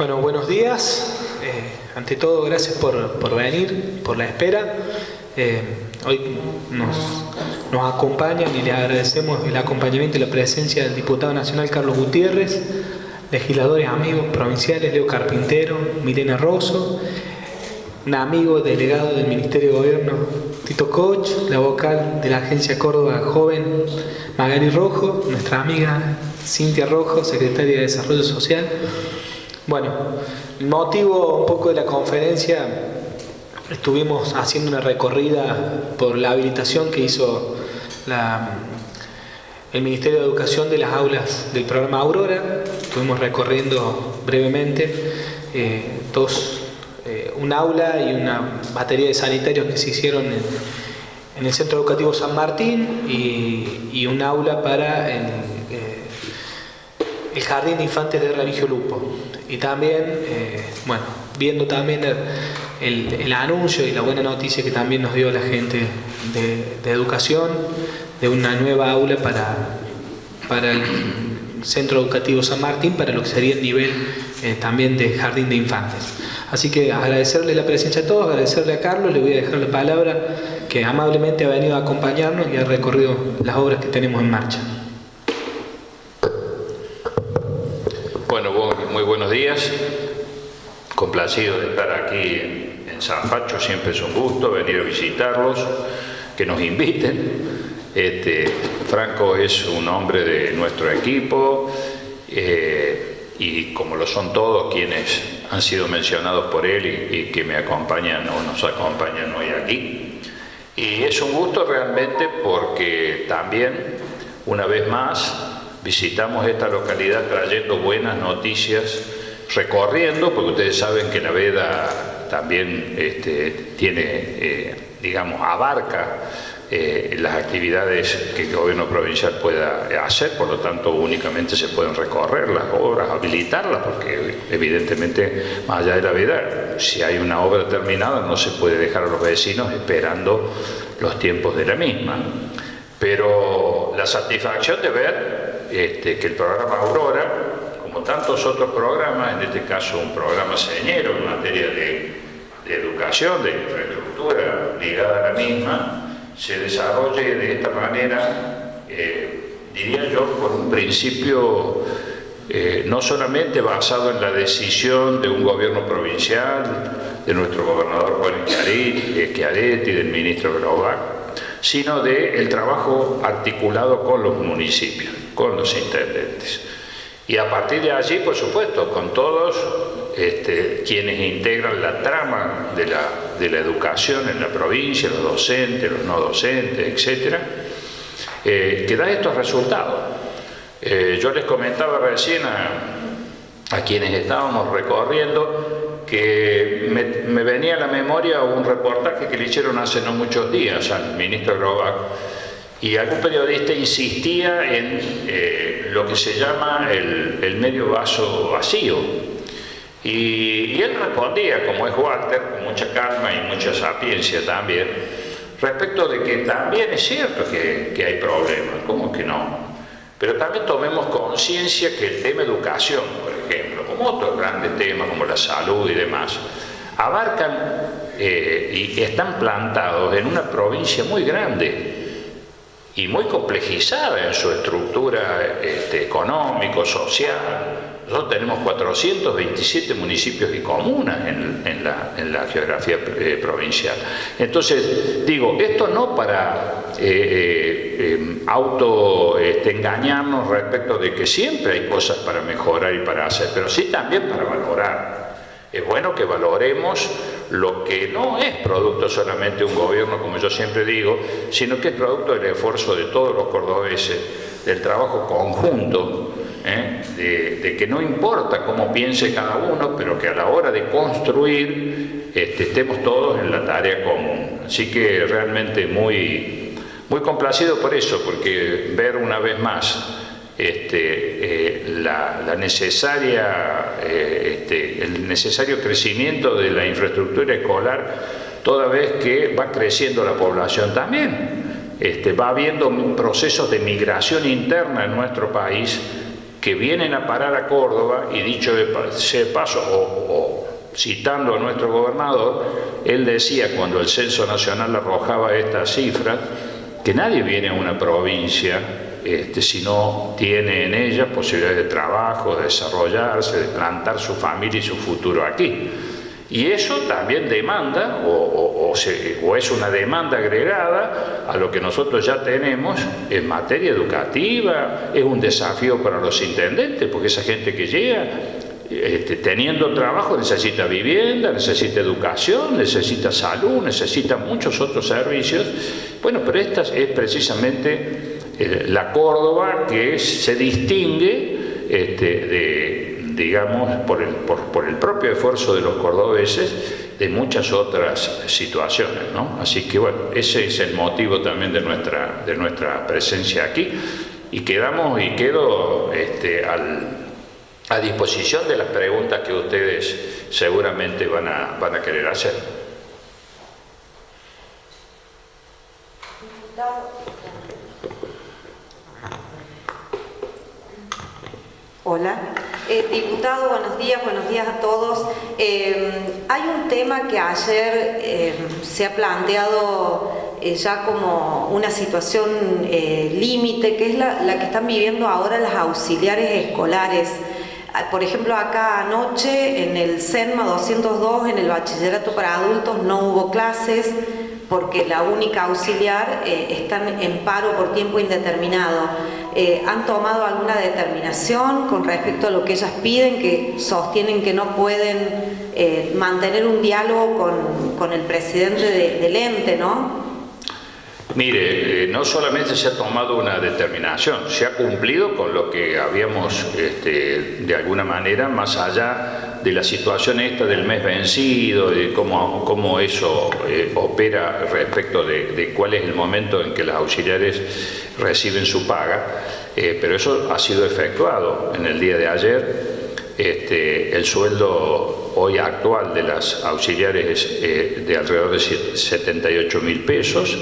Bueno, buenos días. Ante todo, gracias por venir, por la espera. Hoy nos acompañan y le agradecemos el acompañamiento y la presencia del diputado nacional Carlos Gutiérrez, legisladores amigos provinciales Leo Carpintero, Milena Rosso, un amigo delegado del Ministerio de Gobierno Tito Koch, la vocal de la Agencia Córdoba Joven Magali Rojo, nuestra amiga Cintia Rojo, secretaria de Desarrollo Social. Bueno, el motivo un poco de la conferencia, estuvimos haciendo una recorrida por la habilitación que hizo el Ministerio de Educación de las aulas del programa Aurora. Estuvimos recorriendo brevemente un aula y una batería de sanitarios que se hicieron en el Centro Educativo San Martín y un aula para el Jardín de Infantes de Remigio Lupo. Y también, viendo también el anuncio y la buena noticia que también nos dio la gente de educación de una nueva aula para el Centro Educativo San Martín, para lo que sería el nivel también de Jardín de Infantes. Así que agradecerle la presencia a todos, agradecerle a Carlos, le voy a dejar la palabra, que amablemente ha venido a acompañarnos y ha recorrido las obras que tenemos en marcha. Bueno, muy buenos días. Complacido de estar aquí en Zafacho, siempre es un gusto venir a visitarlos, que nos inviten. Franco es un hombre de nuestro equipo y como lo son todos quienes han sido mencionados por él y que me acompañan o nos acompañan hoy aquí. Y es un gusto realmente porque también, una vez más, visitamos esta localidad trayendo buenas noticias, recorriendo, porque ustedes saben que la veda también tiene, abarca las actividades que el gobierno provincial pueda hacer, por lo tanto únicamente se pueden recorrer las obras, habilitarlas, porque evidentemente más allá de la veda, si hay una obra terminada no se puede dejar a los vecinos esperando los tiempos de la misma. Pero la satisfacción de ver que el programa Aurora, como tantos otros programas, en este caso un programa señero en materia de educación, de infraestructura ligada a la misma, se desarrolle de esta manera, diría yo, por un principio no solamente basado en la decisión de un gobierno provincial, de nuestro gobernador Juan Schiaretti y del ministro Grobac, sino del trabajo articulado con los municipios, con los intendentes. Y a partir de allí, por supuesto, con todos quienes integran la trama de la educación en la provincia, los docentes, los no docentes, etc., que da estos resultados. Yo les comentaba recién a quienes estábamos recorriendo que me venía a la memoria un reportaje que le hicieron hace no muchos días al ministro Grobac, y algún periodista insistía en lo que se llama el medio vaso vacío. Y él respondía, como es Walter, con mucha calma y mucha sapiencia también, respecto de que también es cierto que hay problemas, ¿cómo que no? Pero también tomemos conciencia que el tema educación, por ejemplo, como otros grandes temas como la salud y demás, abarcan y están plantados en una provincia muy grande y muy complejizada en su estructura económico, social. Nosotros tenemos 427 municipios y comunas en la geografía provincial. Entonces, digo, esto no para engañarnos respecto de que siempre hay cosas para mejorar y para hacer, pero sí también para valorar. Es bueno que valoremos lo que no es producto solamente de un gobierno, como yo siempre digo, sino que es producto del esfuerzo de todos los cordobeses, del trabajo conjunto, de que no importa cómo piense cada uno, pero que a la hora de construir estemos todos en la tarea común. Así que realmente muy complacido por eso, porque ver una vez más el necesario crecimiento de la infraestructura escolar, toda vez que va creciendo la población también. Va habiendo procesos de migración interna en nuestro país que vienen a parar a Córdoba, y dicho sea de paso, o citando a nuestro gobernador, él decía cuando el Censo Nacional arrojaba estas cifras, que nadie viene a una provincia si no tiene en ella posibilidades de trabajo, de desarrollarse, de plantar su familia y su futuro aquí. Y eso también demanda, o es una demanda agregada a lo que nosotros ya tenemos en materia educativa. Es un desafío para los intendentes, porque esa gente que llega, teniendo trabajo, necesita vivienda, necesita educación, necesita salud, necesita muchos otros servicios. Bueno, pero esta es precisamente la Córdoba que se distingue digamos, por el propio esfuerzo de los cordobeses, de muchas otras situaciones, ¿no? Así que bueno, ese es el motivo también de nuestra presencia aquí, y quedo a disposición de las preguntas que ustedes seguramente van a querer hacer. Hola, diputado, buenos días a todos. Hay un tema que ayer se ha planteado ya como una situación límite, que es la que están viviendo ahora las auxiliares escolares. Por ejemplo, acá anoche en el CENMA 202, en el bachillerato para adultos, no hubo clases porque la única auxiliar está en paro por tiempo indeterminado. ¿Han tomado alguna determinación con respecto a lo que ellas piden, que sostienen que no pueden mantener un diálogo con el presidente del ente, ¿no? Mire, no solamente se ha tomado una determinación, se ha cumplido con lo que habíamos, de alguna manera, más allá de la situación esta del mes vencido, de cómo eso opera respecto de cuál es el momento en que las auxiliares reciben su paga, pero eso ha sido efectuado en el día de ayer. El sueldo hoy actual de las auxiliares es de alrededor de 78.000 pesos,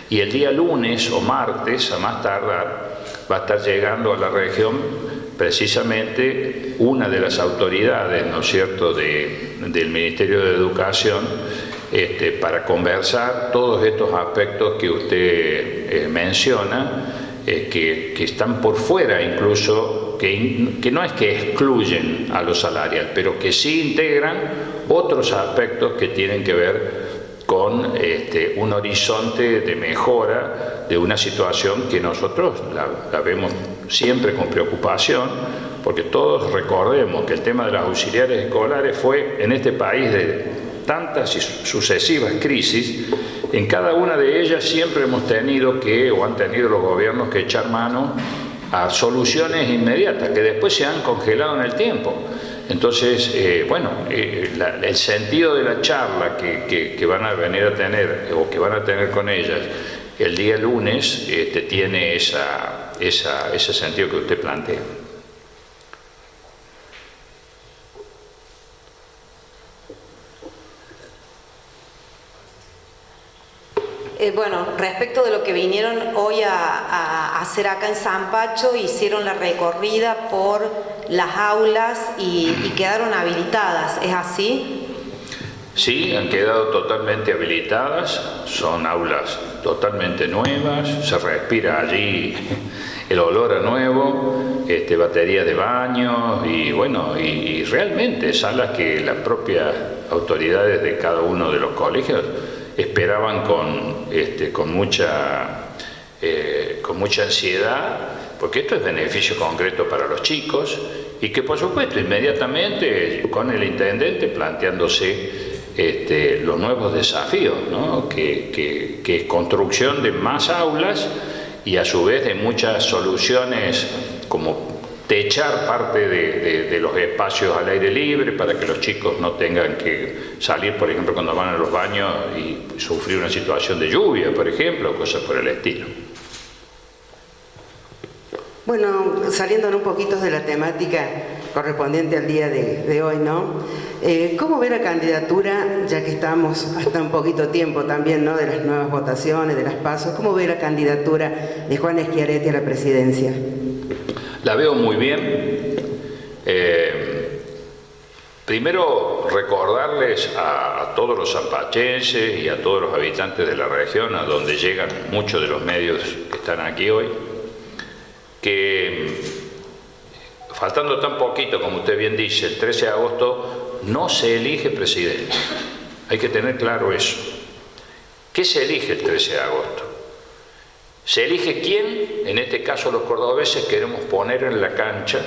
y el día lunes o martes, a más tardar, va a estar llegando a la región precisamente una de las autoridades, ¿no es cierto?, del Ministerio de Educación, para conversar todos estos aspectos que usted menciona, que están por fuera incluso, que no es que excluyen a lo salarial, pero que sí integran otros aspectos que tienen que ver con un horizonte de mejora de una situación que nosotros la vemos siempre con preocupación, porque todos recordemos que el tema de las auxiliares escolares fue en este país de tantas y sucesivas crisis. En cada una de ellas siempre hemos tenido o han tenido los gobiernos que echar mano a soluciones inmediatas que después se han congelado en el tiempo. Entonces, el sentido de la charla que van a venir a tener o que van a tener con ellas el día lunes tiene ese sentido que usted plantea. Respecto de lo que vinieron hoy a hacer acá en Zampacho, hicieron la recorrida por las aulas y quedaron habilitadas, ¿es así? Sí, han quedado totalmente habilitadas, son aulas totalmente nuevas, se respira allí el olor a nuevo, baterías de baños y realmente salas que las propias autoridades de cada uno de los colegios esperaban con mucha ansiedad, porque esto es beneficio concreto para los chicos, y que por supuesto inmediatamente con el intendente planteándose los nuevos desafíos, ¿no? que es construcción de más aulas y a su vez de muchas soluciones como techar parte de los espacios al aire libre para que los chicos no tengan que salir, por ejemplo, cuando van a los baños y sufrir una situación de lluvia, por ejemplo, cosas por el estilo. Bueno, saliendo un poquito de la temática correspondiente al día de hoy, ¿no? ¿Cómo ve la candidatura, ya que estamos hasta un poquito tiempo también, ¿no?, de las nuevas votaciones, de las PASO? ¿Cómo ve la candidatura de Juan Schiaretti a la presidencia? La veo muy bien. Primero, recordarles a todos los zampachenses y a todos los habitantes de la región, a donde llegan muchos de los medios que están aquí hoy, que faltando tan poquito, como usted bien dice, el 13 de agosto no se elige presidente. Hay que tener claro eso. ¿Qué se elige el 13 de agosto? Se elige quién, en este caso los cordobeses, queremos poner en la cancha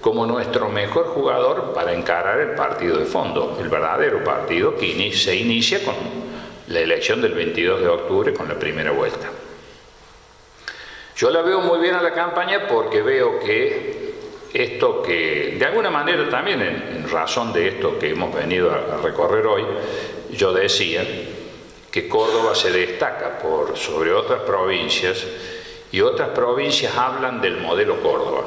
como nuestro mejor jugador para encarar el partido de fondo, el verdadero partido que se inicia con la elección del 22 de octubre, con la primera vuelta. Yo la veo muy bien a la campaña porque veo que esto que, de alguna manera también en razón de esto que hemos venido a recorrer hoy, yo decía que Córdoba se destaca sobre otras provincias y otras provincias hablan del modelo Córdoba.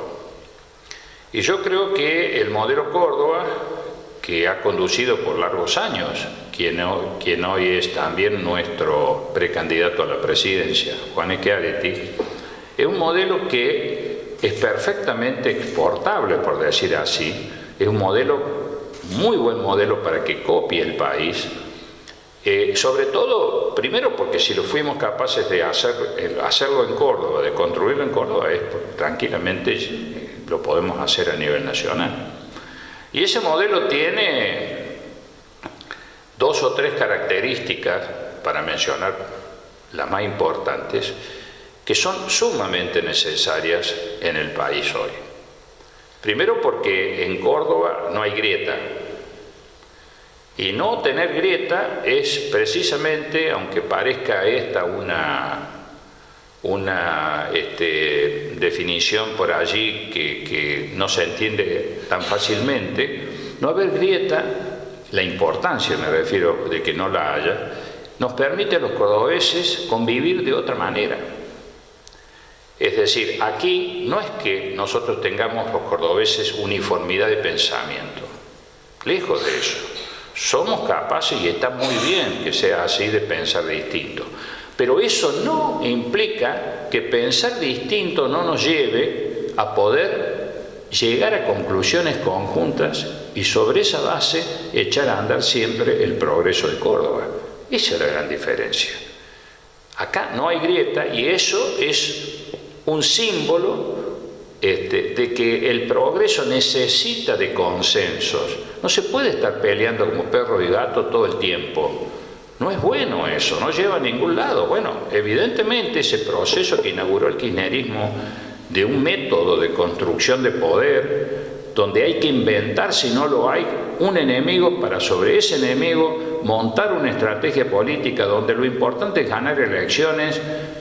Y yo creo que el modelo Córdoba, que ha conducido por largos años, quien hoy es también nuestro precandidato a la presidencia, Juan Schiaretti, es un modelo que es perfectamente exportable, por decir así. Es un modelo, muy buen modelo para que copie el país. Sobre todo, primero porque si lo fuimos capaces de hacerlo en Córdoba, de construirlo en Córdoba, tranquilamente lo podemos hacer a nivel nacional. Y ese modelo tiene 2 o 3 características, para mencionar las más importantes, que son sumamente necesarias en el país hoy. Primero porque en Córdoba no hay grieta. Y no tener grieta es precisamente, aunque parezca esta una definición por allí que no se entiende tan fácilmente, no haber grieta, la importancia, me refiero, de que no la haya, nos permite a los cordobeses convivir de otra manera. Es decir, aquí no es que nosotros tengamos los cordobeses uniformidad de pensamiento, lejos de eso. Somos capaces, y está muy bien que sea así, de pensar distinto. Pero eso no implica que pensar distinto no nos lleve a poder llegar a conclusiones conjuntas y sobre esa base echar a andar siempre el progreso de Córdoba. Esa es la gran diferencia. Acá no hay grieta y eso es un símbolo de que el progreso necesita de consensos. No se puede estar peleando como perro y gato todo el tiempo. No es bueno eso, no lleva a ningún lado. Bueno, evidentemente ese proceso que inauguró el kirchnerismo de un método de construcción de poder, donde hay que inventar, si no lo hay, un enemigo para sobre ese enemigo montar una estrategia política donde lo importante es ganar elecciones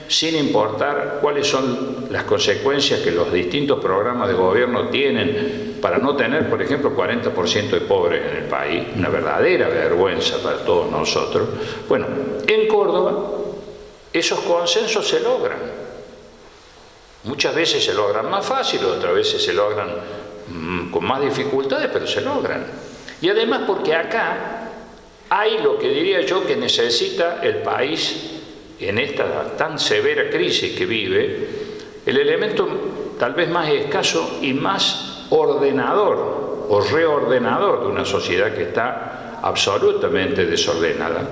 sin importar cuáles son las consecuencias que los distintos programas de gobierno tienen para no tener, por ejemplo, 40% de pobres en el país, una verdadera vergüenza para todos nosotros. Bueno, en Córdoba esos consensos se logran. Muchas veces se logran más fácil, otras veces se logran con más dificultades, pero se logran. Y además porque acá hay lo que diría yo que necesita el país en esta tan severa crisis que vive, el elemento tal vez más escaso y más ordenador o reordenador de una sociedad que está absolutamente desordenada,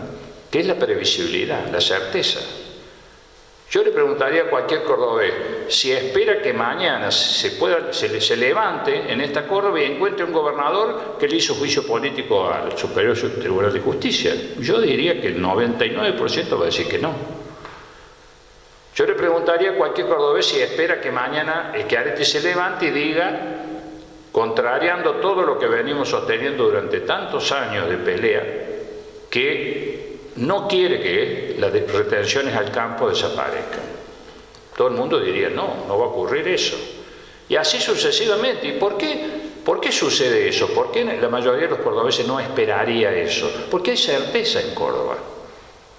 que es la previsibilidad, la certeza. Yo le preguntaría a cualquier cordobés si espera que mañana se levante en esta Córdoba y encuentre un gobernador que le hizo juicio político al Superior Tribunal de Justicia. Yo diría que el 99% va a decir que no. Yo le preguntaría a cualquier cordobés si espera que mañana Schiaretti se levante y diga, contrariando todo lo que venimos sosteniendo durante tantos años de pelea, que no quiere que las retenciones al campo desaparezcan. Todo el mundo diría, no va a ocurrir eso. Y así sucesivamente. ¿Y por qué? ¿Por qué sucede eso? ¿Por qué la mayoría de los cordobeses no esperaría eso? Porque hay certeza en Córdoba.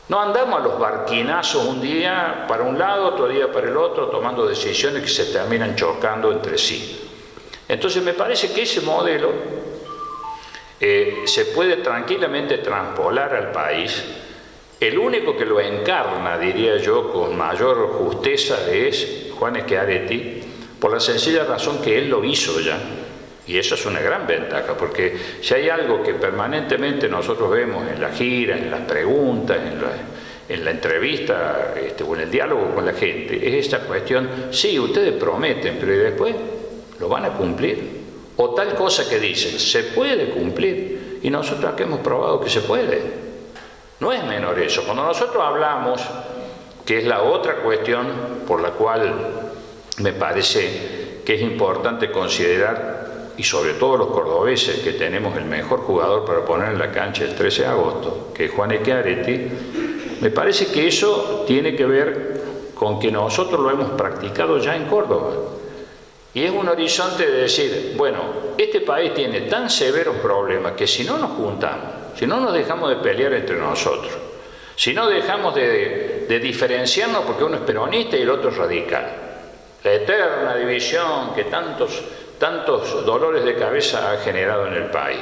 No andamos a los barquinazos un día para un lado, otro día para el otro, tomando decisiones que se terminan chocando entre sí. Entonces me parece que ese modelo se puede tranquilamente transpolar al país. El único que lo encarna, diría yo, con mayor justeza es Juan Schiaretti, por la sencilla razón que él lo hizo ya. Y eso es una gran ventaja, porque si hay algo que permanentemente nosotros vemos en la gira, en las preguntas, en la entrevista o en el diálogo con la gente, es esta cuestión: sí, ustedes prometen, pero ¿y después lo van a cumplir? O tal cosa que dicen, ¿se puede cumplir? Y nosotros aquí hemos probado que se puede. No es menor eso. Cuando nosotros hablamos, que es la otra cuestión por la cual me parece que es importante considerar, y sobre todo los cordobeses, que tenemos el mejor jugador para poner en la cancha el 13 de agosto, que es Juan Schiaretti, me parece que eso tiene que ver con que nosotros lo hemos practicado ya en Córdoba. Y es un horizonte de decir, bueno, este país tiene tan severos problemas que si no nos juntamos, si no nos dejamos de pelear entre nosotros, si no dejamos de diferenciarnos porque uno es peronista y el otro es radical, la eterna división que tantos dolores de cabeza ha generado en el país.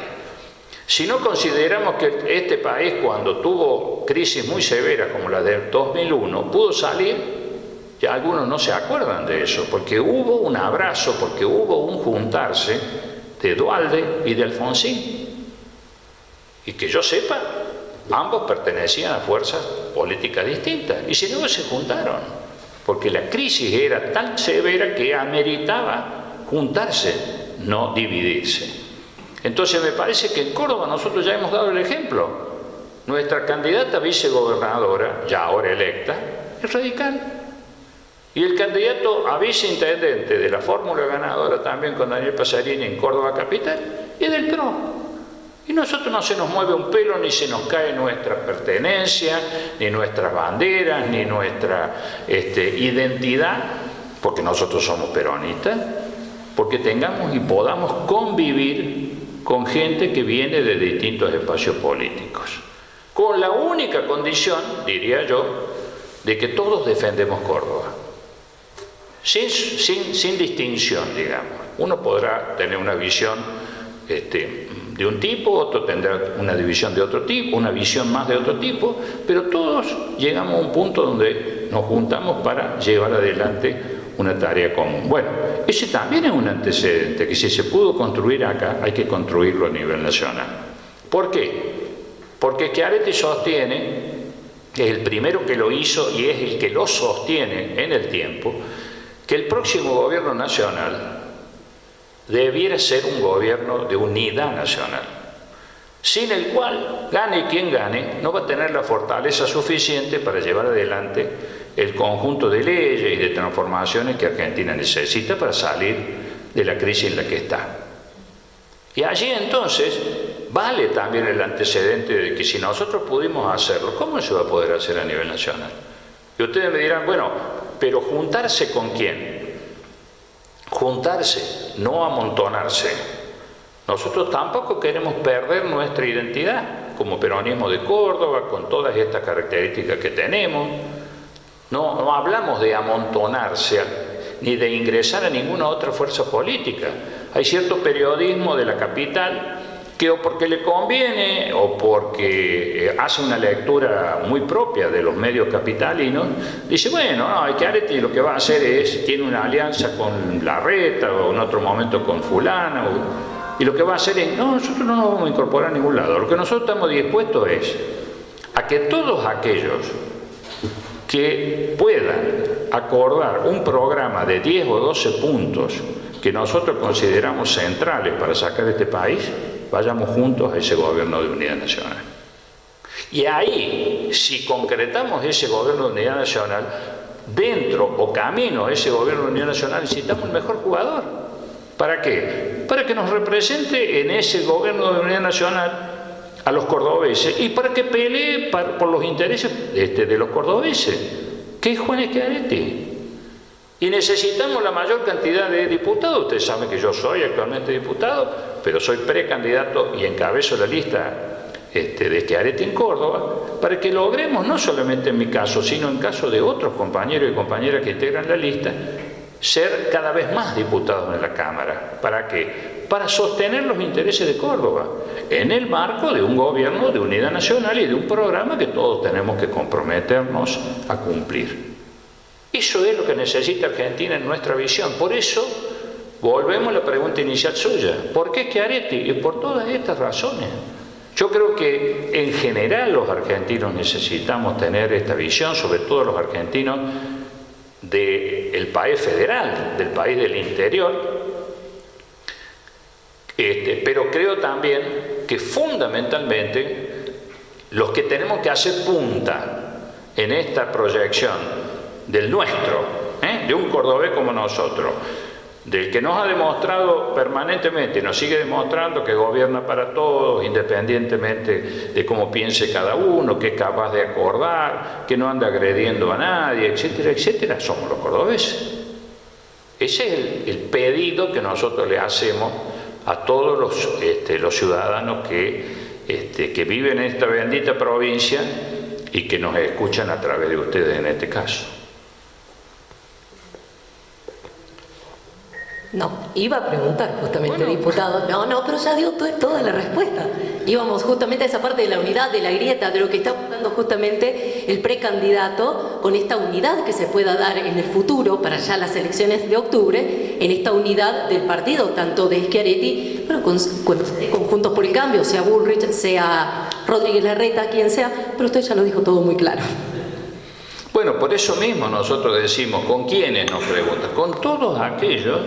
Si no consideramos que este país, cuando tuvo crisis muy severas como la del 2001, pudo salir, ya algunos no se acuerdan de eso, porque hubo un abrazo, porque hubo un juntarse de Duhalde y de Alfonsín. Y que yo sepa, ambos pertenecían a fuerzas políticas distintas, y sin embargo se juntaron, porque la crisis era tan severa que ameritaba juntarse, no dividirse. Entonces me parece que en Córdoba nosotros ya hemos dado el ejemplo. Nuestra candidata vicegobernadora, ya ahora electa, es radical. Y el candidato a viceintendente de la fórmula ganadora también con Daniel Pasarini en Córdoba Capital es del PRO. Y nosotros no se nos mueve un pelo, ni se nos cae nuestra pertenencia, ni nuestras banderas, ni nuestra identidad, porque nosotros somos peronistas, porque tengamos y podamos convivir con gente que viene de distintos espacios políticos, con la única condición, diría yo, de que todos defendemos Córdoba, sin distinción, digamos. Uno podrá tener una visión de un tipo, otro tendrá una división de otro tipo, una visión más de otro tipo, pero todos llegamos a un punto donde nos juntamos para llevar adelante una tarea común. Bueno, ese también es un antecedente que si se pudo construir acá, hay que construirlo a nivel nacional. ¿Por qué? Porque Schiaretti sostiene, es el primero que lo hizo y es el que lo sostiene en el tiempo, que el próximo gobierno nacional debiera ser un gobierno de unidad nacional, sin el cual, gane quien gane, no va a tener la fortaleza suficiente para llevar adelante el conjunto de leyes y de transformaciones que Argentina necesita para salir de la crisis en la que está. Y allí entonces vale también el antecedente de que si nosotros pudimos hacerlo, ¿cómo se va a poder hacer a nivel nacional? Y ustedes me dirán, bueno, pero ¿juntarse con quién? Juntarse, no amontonarse. Nosotros tampoco queremos perder nuestra identidad como peronismo de Córdoba, con todas estas características que tenemos. No hablamos de amontonarse ni de ingresar a ninguna otra fuerza política. Hay cierto periodismo de la capital que o porque le conviene o porque hace una lectura muy propia de los medios capitalinos, dice, bueno, no, Schiaretti lo que va a hacer es, tiene una alianza con Larreta o en otro momento con fulana, y lo que va a hacer es, no, nosotros no nos vamos a incorporar a ningún lado. Lo que nosotros estamos dispuestos es a que todos aquellos que puedan acordar un programa de 10 o 12 puntos que nosotros consideramos centrales para sacar este país, vayamos juntos a ese gobierno de unidad nacional. Y ahí, si concretamos ese gobierno de unidad nacional, dentro o camino a ese gobierno de unidad nacional necesitamos el mejor jugador. ¿Para qué? Para que nos represente en ese gobierno de unidad nacional a los cordobeses y para que pelee por los intereses de los cordobeses, que es Juan Schiaretti. Y necesitamos la mayor cantidad de diputados. Ustedes saben que yo soy actualmente diputado, pero soy precandidato y encabezo la lista de Schiaretti en Córdoba, para que logremos, no solamente en mi caso, sino en caso de otros compañeros y compañeras que integran la lista, ser cada vez más diputados en la Cámara. ¿Para qué? Para sostener los intereses de Córdoba, en el marco de un gobierno de unidad nacional y de un programa que todos tenemos que comprometernos a cumplir. Y Eso es lo que necesita Argentina en nuestra visión. Por eso volvemos a la pregunta inicial suya. ¿Por qué Schiaretti? Y por todas estas razones. Yo creo que en general los argentinos necesitamos tener esta visión, sobre todo los argentinos del país federal, del país del interior. Pero creo también que fundamentalmente los que tenemos que hacer punta en esta proyección del nuestro, de un cordobés como nosotros, del que nos ha demostrado permanentemente y nos sigue demostrando que gobierna para todos, independientemente de cómo piense cada uno, que es capaz de acordar, que no anda agrediendo a nadie, etcétera, etcétera, somos los cordobeses. Ese es el pedido que nosotros le hacemos a todos los ciudadanos que viven en esta bendita provincia y que nos escuchan a través de ustedes en este caso. No, iba a preguntar justamente, diputado. No, pero ya dio toda la respuesta. Íbamos justamente a esa parte de la unidad, de la grieta, de lo que está buscando justamente el precandidato, con esta unidad que se pueda dar en el futuro, para ya las elecciones de octubre, en esta unidad del partido, tanto de Schiaretti, pero con Juntos por el Cambio, sea Bullrich, sea Rodríguez Larreta, quien sea, pero usted ya lo dijo todo muy claro. Bueno, por eso mismo nosotros decimos, ¿con quiénes nos preguntan? Con todos aquellos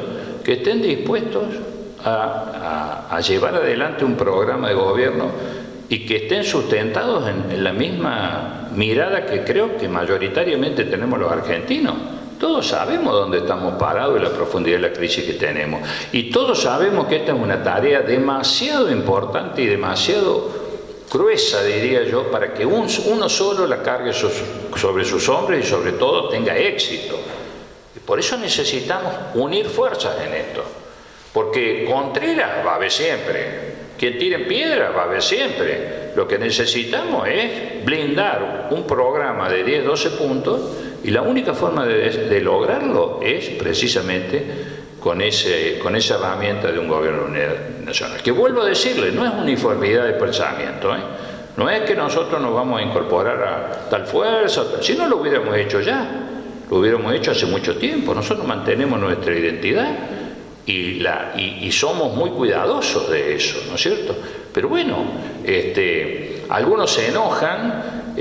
que estén dispuestos a llevar adelante un programa de gobierno y que estén sustentados en la misma mirada que creo que mayoritariamente tenemos los argentinos. Todos sabemos dónde estamos parados y la profundidad de la crisis que tenemos. Y todos sabemos que esta es una tarea demasiado importante y demasiado gruesa, diría yo, para que uno solo la cargue sobre sus hombros y sobre todo tenga éxito. Y por eso necesitamos unir fuerzas en esto. Porque Contreras va a haber siempre. Quien tire en piedra va a haber siempre. Lo que necesitamos es blindar un programa de 10, 12 puntos y la única forma de lograrlo es precisamente con esa herramienta de un gobierno nacional. Que vuelvo a decirle, no es uniformidad de pensamiento, no es que nosotros nos vamos a incorporar a tal fuerza, si no lo hubiéramos hecho ya, lo hubiéramos hecho hace mucho tiempo. Nosotros mantenemos nuestra identidad y somos muy cuidadosos de eso, ¿no es cierto? Pero bueno, algunos se enojan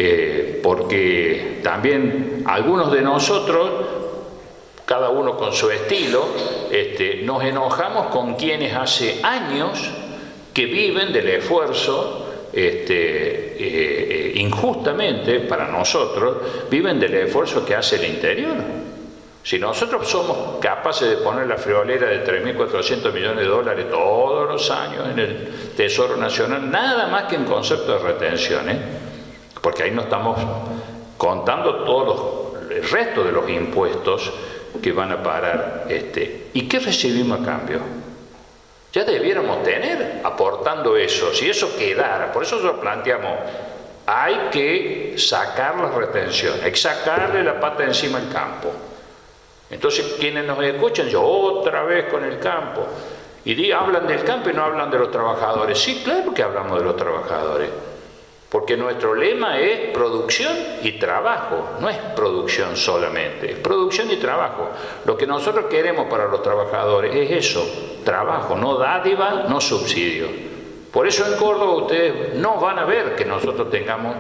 porque también algunos de nosotros, cada uno con su estilo, nos enojamos con quienes hace años que viven del esfuerzo, injustamente para nosotros, viven del esfuerzo que hace el interior. Si nosotros somos capaces de poner la friolera de 3.400 millones de dólares todos los años en el Tesoro Nacional, nada más que en concepto de retención, porque ahí no estamos contando el resto de los impuestos que van a parar. ¿Y qué recibimos a cambio? Ya debiéramos tener aportando eso, si eso quedara. Por eso nosotros planteamos, hay que sacar la retención, hay que sacarle la pata encima al campo. Entonces quienes nos escuchan, yo otra vez con el campo, y hablan del campo y no hablan de los trabajadores. Sí, claro que hablamos de los trabajadores, porque nuestro lema es producción y trabajo, no es producción solamente, es producción y trabajo. Lo que nosotros queremos para los trabajadores es eso, trabajo, no dádiva, no subsidio. Por eso en Córdoba ustedes no van a ver que nosotros tengamos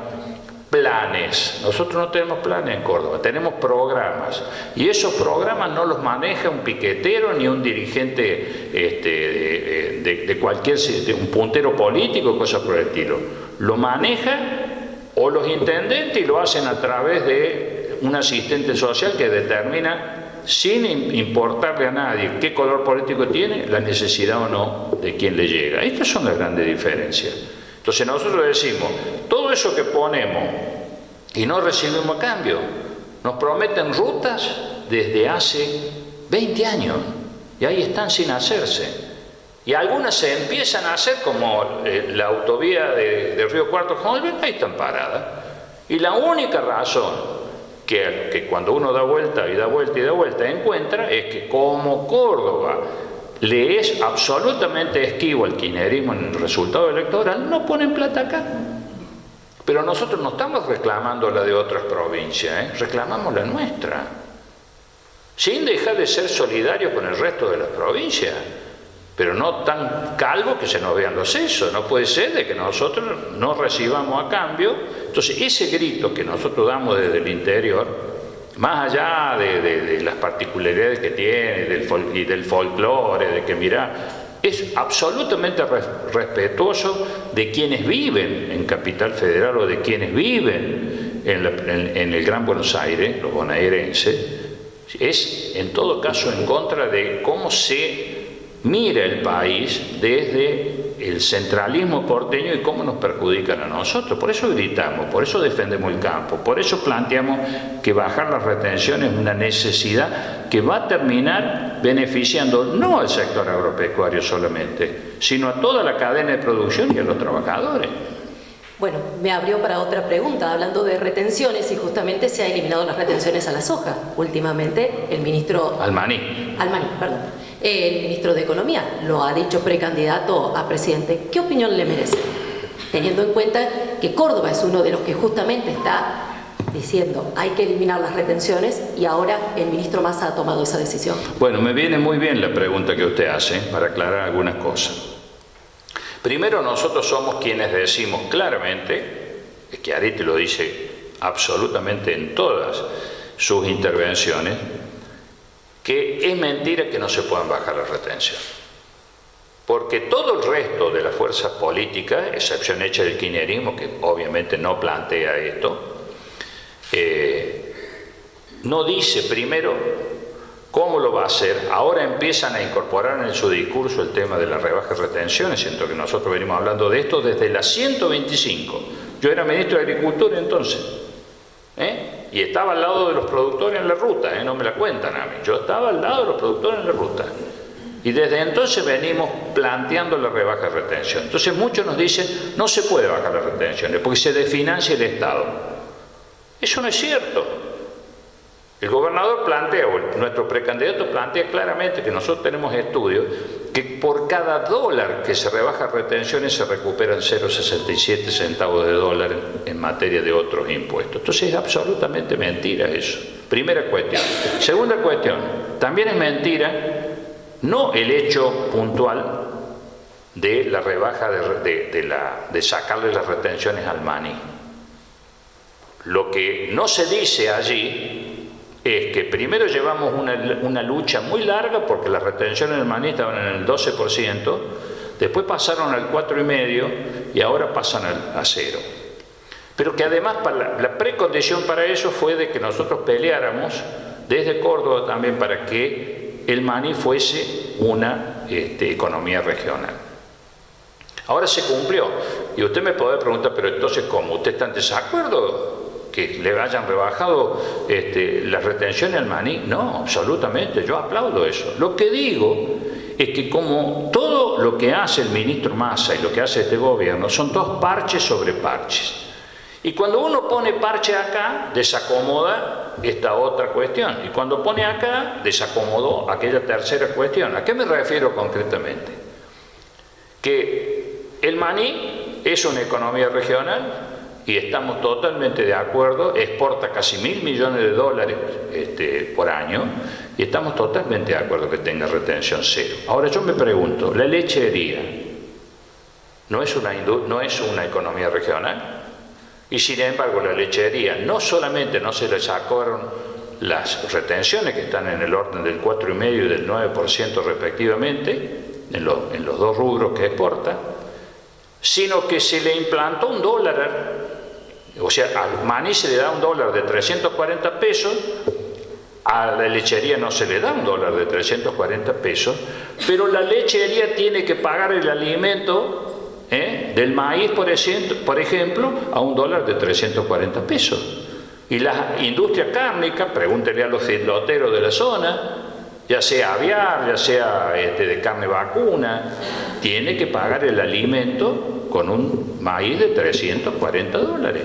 planes. Nosotros no tenemos planes en Córdoba, tenemos programas. Y esos programas no los maneja un piquetero ni un dirigente de cualquier, un puntero político, cosas por el estilo. Lo manejan o los intendentes y lo hacen a través de un asistente social que determina, sin importarle a nadie qué color político tiene, la necesidad o no de quien le llega. Estas son las grandes diferencias. Entonces nosotros decimos, todo eso que ponemos y no recibimos a cambio, nos prometen rutas desde hace 20 años y ahí están sin hacerse. Y algunas se empiezan a hacer, como la autovía de Río Cuarto con Olver, ahí están paradas. Y la única razón que cuando uno da vuelta y da vuelta y da vuelta encuentra es que como Córdoba le es absolutamente esquivo al kirchnerismo en el resultado electoral, no ponen plata acá. Pero nosotros no estamos reclamando la de otras provincias, reclamamos la nuestra. sin dejar de ser solidario con el resto de las provincias, pero no tan calvo que se nos vean los sesos. No puede ser de que nosotros no recibamos a cambio. Entonces, ese grito que nosotros damos desde el interior, más allá de las particularidades que tiene, del folclore, de que mirá, es absolutamente respetuoso de quienes viven en Capital Federal o de quienes viven en el Gran Buenos Aires, los bonaerenses. Es en todo caso en contra de cómo se mira el país desde el centralismo porteño y cómo nos perjudican a nosotros. Por eso gritamos, por eso defendemos el campo, por eso planteamos que bajar las retenciones es una necesidad que va a terminar beneficiando no al sector agropecuario solamente, sino a toda la cadena de producción y a los trabajadores. Bueno, me abrió para otra pregunta, hablando de retenciones, y justamente se ha eliminado las retenciones a la soja. Últimamente el ministro... Al maní, perdón. El ministro de Economía lo ha dicho precandidato a presidente. ¿Qué opinión le merece? Teniendo en cuenta que Córdoba es uno de los que justamente está diciendo hay que eliminar las retenciones y ahora el ministro Massa ha tomado esa decisión. Bueno, me viene muy bien la pregunta que usted hace para aclarar algunas cosas. Primero, nosotros somos quienes decimos claramente, que Arete lo dice absolutamente en todas sus intervenciones, que es mentira que no se puedan bajar las retenciones. Porque todo el resto de las fuerzas políticas, excepción hecha del kirchnerismo, que obviamente no plantea esto, no dice primero cómo lo va a hacer. Ahora empiezan a incorporar en su discurso el tema de la rebaja de retenciones, siento que nosotros venimos hablando de esto desde la 125. Yo era ministro de Agricultura entonces, y estaba al lado de los productores en la ruta, no me la cuentan a mí, yo estaba al lado de los productores en la ruta. Y desde entonces venimos planteando la rebaja de retención. Entonces muchos nos dicen, no se puede bajar las retenciones porque se desfinancia el Estado. Eso no es cierto. El gobernador plantea, o nuestro precandidato plantea claramente que nosotros tenemos estudios que por cada dólar que se rebaja retenciones se recuperan 0,67 centavos de dólar en materia de otros impuestos. Entonces es absolutamente mentira eso. Primera cuestión. Segunda cuestión, también es mentira no el hecho puntual de la rebaja de sacarle las retenciones al maní. Lo que no se dice allí es que primero llevamos una lucha muy larga porque las retenciones del maní estaban en el 12%, después pasaron al 4,5% y ahora pasan a 0%. Pero que además la precondición para eso fue de que nosotros peleáramos desde Córdoba también para que el maní fuese una economía regional. Ahora se cumplió. Y usted me puede preguntar, pero entonces, ¿cómo? ¿Usted está en desacuerdo que le hayan rebajado las retenciones al maní? No, absolutamente, yo aplaudo eso. Lo que digo es que como todo lo que hace el ministro Massa y lo que hace este gobierno son todos parches sobre parches. Y cuando uno pone parche acá, desacomoda esta otra cuestión. Y cuando pone acá, desacomodó aquella tercera cuestión. ¿A qué me refiero concretamente? Que el maní es una economía regional y estamos totalmente de acuerdo, exporta casi 1.000 millones de dólares por año y estamos totalmente de acuerdo que tenga retención cero. Ahora yo me pregunto, ¿la lechería no es una economía regional? Y sin embargo la lechería no solamente no se le sacaron las retenciones que están en el orden del 4,5% y del 9% respectivamente, en los dos rubros que exporta, sino que se le implantó un dólar, o sea, al maní se le da un dólar de 340 pesos, a la lechería no se le da un dólar de 340 pesos, pero la lechería tiene que pagar el alimento del maíz, por ejemplo, a un dólar de 340 pesos. Y la industria cárnica, pregúntele a los feedloteros de la zona, ya sea aviar, ya sea de carne vacuna, tiene que pagar el alimento con un maíz de 340 dólares.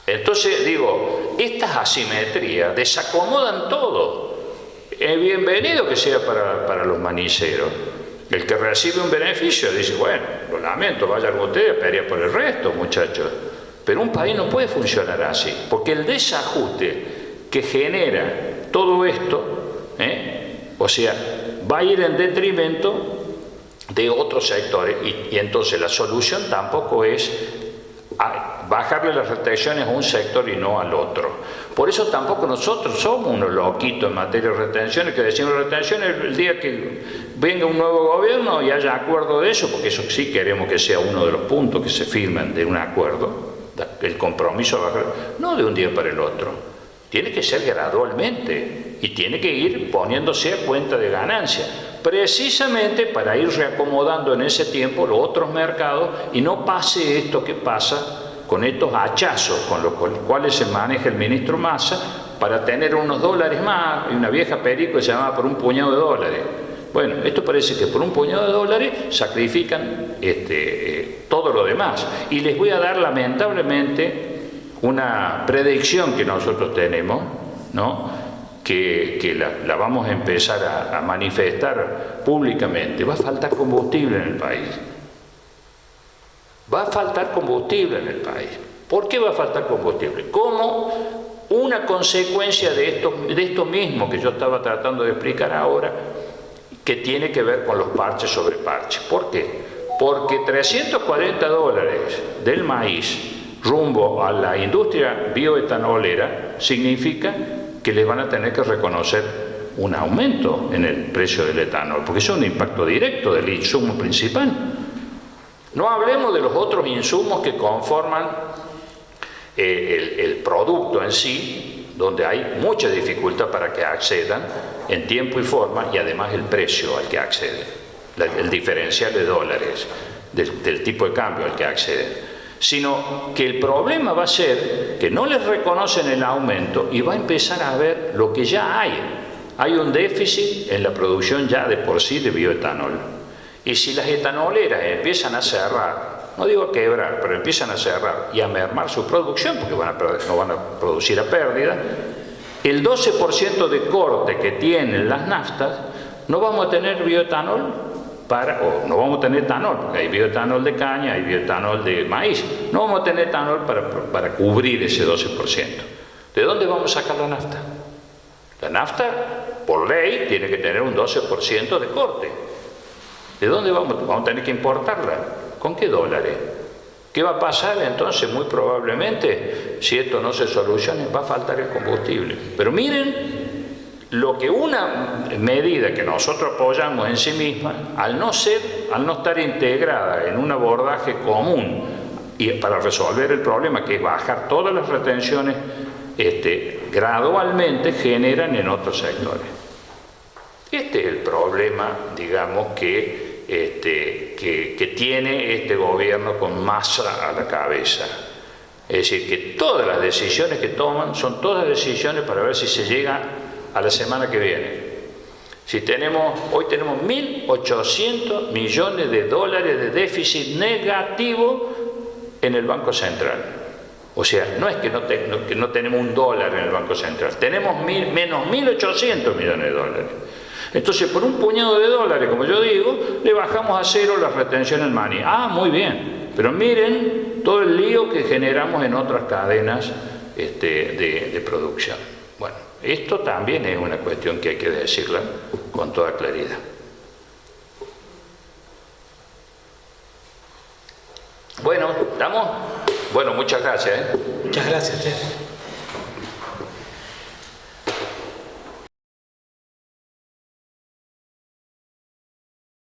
Entonces digo, estas asimetrías desacomodan todo. Es bienvenido que sea para los maniceros. El que recibe un beneficio dice, bueno, lo lamento, vayan ustedes a pelear por el resto, muchachos. Pero un país no puede funcionar así, porque el desajuste que genera todo esto, o sea, va a ir en detrimento de otros sectores y entonces la solución tampoco es bajarle las retenciones a un sector y no al otro. Por eso tampoco nosotros somos unos loquitos en materia de retenciones, que decimos retenciones el día que venga un nuevo gobierno y haya acuerdo de eso, porque eso sí queremos que sea uno de los puntos que se firmen de un acuerdo, el compromiso, no de un día para el otro, tiene que ser gradualmente y tiene que ir poniéndose a cuenta de ganancia, precisamente para ir reacomodando en ese tiempo los otros mercados y no pase esto que pasa con estos hachazos con los cuales se maneja el ministro Massa para tener unos dólares más, y una vieja película que se llamaba Por un puñado de dólares. Bueno, esto parece que por un puñado de dólares sacrifican todo lo demás. Y les voy a dar lamentablemente una predicción que nosotros tenemos, ¿no? que la vamos a empezar a manifestar públicamente. Va a faltar combustible en el país. Va a faltar combustible en el país. ¿Por qué va a faltar combustible? Como una consecuencia de esto mismo que yo estaba tratando de explicar ahora, que tiene que ver con los parches sobre parches. ¿Por qué? Porque $340 del maíz rumbo a la industria bioetanolera significa que les van a tener que reconocer un aumento en el precio del etanol, porque eso es un impacto directo del insumo principal. No hablemos de los otros insumos que conforman el producto en sí, donde hay mucha dificultad para que accedan en tiempo y forma, y además el precio al que acceden, el diferencial de dólares, del tipo de cambio al que acceden. Sino que el problema va a ser que no les reconocen el aumento y va a empezar a ver lo que ya hay. Hay un déficit en la producción ya de por sí de bioetanol. Y si las etanoleras empiezan a cerrar, no digo quebrar, pero empiezan a cerrar y a mermar su producción, porque no van a producir a pérdida, el 12% de corte que tienen las naftas, no vamos a tener bioetanol o no vamos a tener etanol, porque hay bioetanol de caña, hay bioetanol de maíz, no vamos a tener etanol para cubrir ese 12%. ¿De dónde vamos a sacar la nafta? La nafta, por ley, tiene que tener un 12% de corte. ¿De dónde vamos? Vamos a tener que importarla. ¿Con qué dólares? ¿Qué va a pasar entonces? Muy probablemente, si esto no se soluciona, va a faltar el combustible. Pero miren lo que una medida que nosotros apoyamos en sí misma, al no estar integrada en un abordaje común y para resolver el problema, que es bajar todas las retenciones, gradualmente generan en otros sectores. Este es el problema, digamos, que tiene este gobierno con Massa a la cabeza. Es decir, que todas las decisiones que toman son todas decisiones para ver si se llega a la semana que viene. Hoy tenemos 1.800 millones de dólares de déficit negativo en el Banco Central. O sea, no es que no tenemos un dólar en el Banco Central, tenemos menos 1.800 millones de dólares. Entonces, por un puñado de dólares, como yo digo, le bajamos a cero la retención en money. Ah, muy bien, pero miren todo el lío que generamos en otras cadenas de producción. Bueno, esto también es una cuestión que hay que decirla con toda claridad. Bueno, ¿estamos? Bueno, muchas gracias. Muchas gracias, Chef.